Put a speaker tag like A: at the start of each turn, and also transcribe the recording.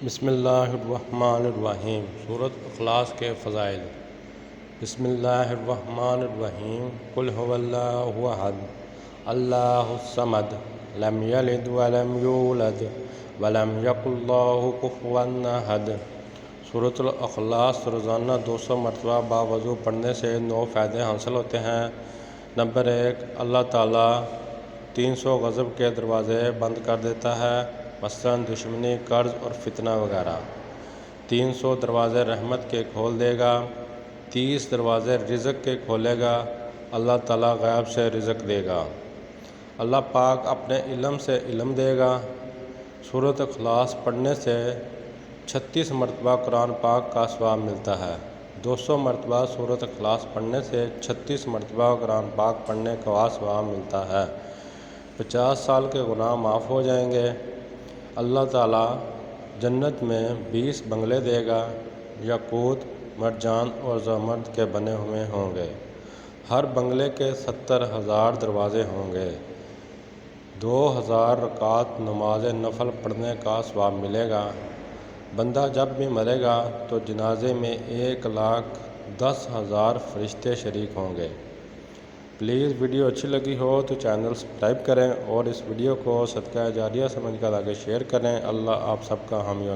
A: بسم اللہ الرحمن الرحیم۔ سورۃ اخلاص کے فضائل۔ بسم اللہ الرحمن الرحیم۔ قل هو اللہ احد اللہ الصمد لم یلد ولم یولد ولم یکن لہ کفوا احد۔ سورۃ الاخلاص روزانہ 200 مرتبہ باوضو پڑھنے سے 9 فائدے حاصل ہوتے ہیں۔ نمبر 1، اللہ تعالیٰ 300 غضب کے دروازے بند کر دیتا ہے، مثلاً دشمنی، قرض اور فتنہ وغیرہ۔ 300 دروازے رحمت کے کھول دے گا، 30 دروازے رزق کے کھولے گا۔ اللہ تعالیٰ غیب سے رزق دے گا۔ اللہ پاک اپنے علم سے علم دے گا۔ سورۃ اخلاص پڑھنے سے 36 مرتبہ قرآن پاک کا ثواب ملتا ہے۔ 200 مرتبہ سورۃ اخلاص پڑھنے سے 36 مرتبہ قرآن پاک پڑھنے کا ثواب ملتا ہے۔ 50 سال کے گناہ معاف ہو جائیں گے۔ اللہ تعالیٰ جنت میں 20 بنگلے دے گا، یاقوت، مرجان اور زمرد کے بنے ہوئے ہوں گے۔ ہر بنگلے کے 70,000 دروازے ہوں گے۔ 2000 رکعت نماز نفل پڑھنے کا ثواب ملے گا۔ بندہ جب بھی مرے گا تو جنازے میں 1,10,000 فرشتے شریک ہوں گے۔ پلیز ویڈیو اچھی لگی ہو تو چینل سبسکرائب کریں اور اس ویڈیو کو صدقہ جاریہ سمجھ کر آگے شیئر کریں۔ اللہ آپ سب کا حامی